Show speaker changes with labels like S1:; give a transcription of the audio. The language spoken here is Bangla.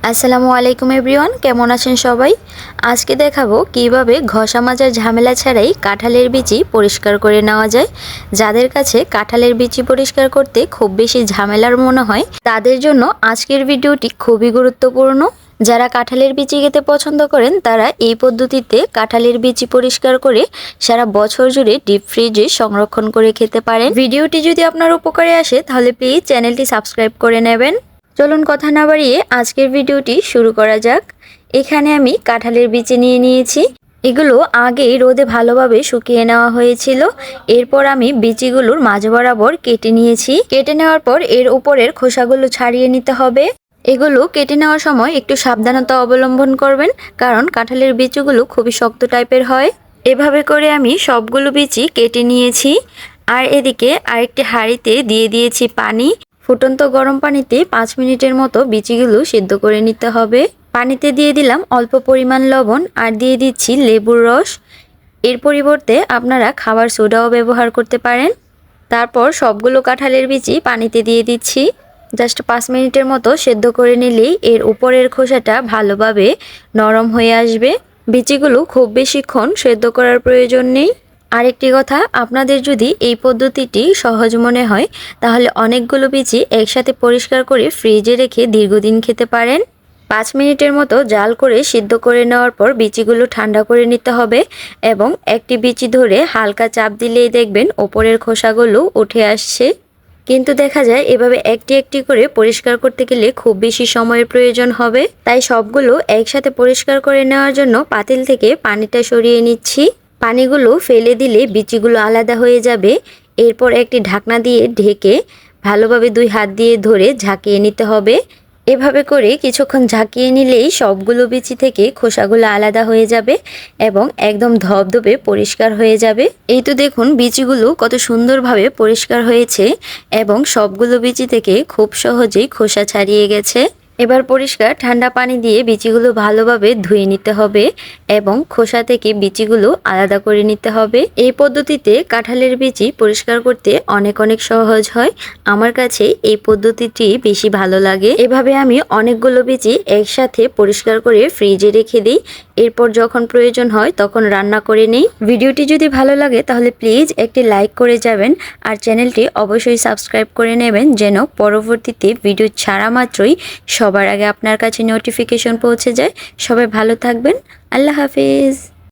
S1: আসসালামু আলাইকুম এভরিওয়ান, কেমন আছেন সবাই। আজকে দেখাবো কিভাবে ঘষা মাজার ঝামেলা ছাড়াই কাঁঠালের বিচি পরিষ্কার করে নেওয়া যায়। যাদের কাছে কাঁঠালের বিচি পরিষ্কার করতে খুব বেশি ঝামেলার মনে হয় তাদের জন্য আজকের ভিডিওটি খুবই গুরুত্বপূর্ণ। যারা কাঁঠালের বিচি খেতে পছন্দ করেন তারা এই পদ্ধতিতে কাঁঠালের বিচি পরিষ্কার করে সারা বছর জুড়ে ডিপ ফ্রিজে সংরক্ষণ করে খেতে পারেন। ভিডিওটি যদি আপনার উপকারে আসে তাহলে প্লিজ চ্যানেলটি সাবস্ক্রাইব করে নেবেন। চলুন কথা না বাড়িয়ে আজকের ভিডিওটি শুরু করা যাক। এখানে আমি কাঁঠালের বিচি নিয়ে নিয়েছি। এগুলো আগেই রোদে ভালোভাবে শুকিয়ে নেওয়া হয়েছিল। এরপর আমি বিচিগুলোর মাঝ বরাবর কেটে নিয়েছি। কেটে নেওয়ার পর এর উপরের খোসাগুলো ছাড়িয়ে নিতে হবে। এগুলো কেটে নেওয়ার সময় একটু সাবধানতা অবলম্বন করবেন, কারণ কাঁঠালের বিচিগুলো খুবই শক্ত টাইপের হয়। এভাবে করে আমি সবগুলো বিচি কেটে নিয়েছি। আর এদিকে আরেকটি হাঁড়িতে দিয়ে দিয়েছি পানি। ফুটন্ত গরম পানিতে 5 মিনিটের মতো বিচিগুলো সিদ্ধ করে নিতে হবে। পানিতে দিয়ে দিলাম অল্প পরিমাণ লবণ আর দিয়ে দিচ্ছি লেবুর রস। এর পরিবর্তে আপনারা খাবার সোডাও ব্যবহার করতে পারেন। তারপর সবগুলো কাঁঠালের বিচি পানিতে দিয়ে দিচ্ছি। জাস্ট 5 মিনিটের মতো সেদ্ধ করে নিলেই এর উপরের খোসাটা ভালোভাবে নরম হয়ে আসবে। বিচিগুলো খুব বেশিক্ষণ সেদ্ধ করার প্রয়োজন নেই। আরেকটি কথা, আপনাদের যদি এই পদ্ধতিটি সহজ মনে হয় তাহলে অনেকগুলো বিচি একসাথে পরিষ্কার করে ফ্রিজে রেখে দীর্ঘদিন খেতে পারেন। 5 মিনিটের মতো জাল করে সিদ্ধ করে নেওয়ার পর বিচিগুলো ঠান্ডা করে নিতে হবে এবং একটি বিচি ধরে হালকা চাপ দিলেই দেখবেন ওপরের খোসাগুলো উঠে আসছে। কিন্তু দেখা যায় এভাবে একটি একটি করে পরিষ্কার করতে গেলে খুব বেশি সময়ের প্রয়োজন হবে। তাই সবগুলো একসাথে পরিষ্কার করে নেওয়ার জন্য পাতিল থেকে পানিটা সরিয়ে নিচ্ছি। পানিগুলো ফেলে দিলে বিচিগুলো আলাদা হয়ে যাবে। এরপর একটি ঢাকনা দিয়ে ঢেকে ভালোভাবে 2 হাত দিয়ে ধরে ঝাঁকিয়ে নিতে হবে। এভাবে করে কিছুক্ষণ ঝাঁকিয়ে নিলেই সবগুলো বিচি থেকে খোসাগুলো আলাদা হয়ে যাবে এবং একদম ধবধবে পরিষ্কার হয়ে যাবে। এই তো দেখুন বিচিগুলো কত সুন্দরভাবে পরিষ্কার হয়েছে এবং সবগুলো বিচি থেকে খুব সহজেই খোসা ছাড়িয়ে গেছে। এবার পরিষ্কার ঠান্ডা পানি দিয়ে বিচিগুলো ভালোভাবে ধুয়ে নিতে হবে এবং খোসা থেকে বিচিগুলো আলাদা করে নিতে হবে। এই পদ্ধতিতে কাঁঠালের বিচি পরিষ্কার করতে অনেক সহজ হয়। আমার কাছে এই পদ্ধতিটি বেশি ভালো লাগে। এভাবে আমি অনেকগুলো বিচি একসাথে পরিষ্কার করে ফ্রিজে রেখে দিই। এরপর যখন প্রয়োজন হয় তখন রান্না করে নিই। ভিডিওটি যদি ভালো লাগে তাহলে প্লিজ একটি লাইক করে যাবেন আর চ্যানেলটি অবশ্যই সাবস্ক্রাইব করে নেবেন, যেন পরবর্তীতে ভিডিও ছাড়া মাত্রই সবার আগে আপনার কাছে নোটিফিকেশন পৌঁছে যায়। সবাই ভালো থাকবেন। আল্লাহ হাফেজ।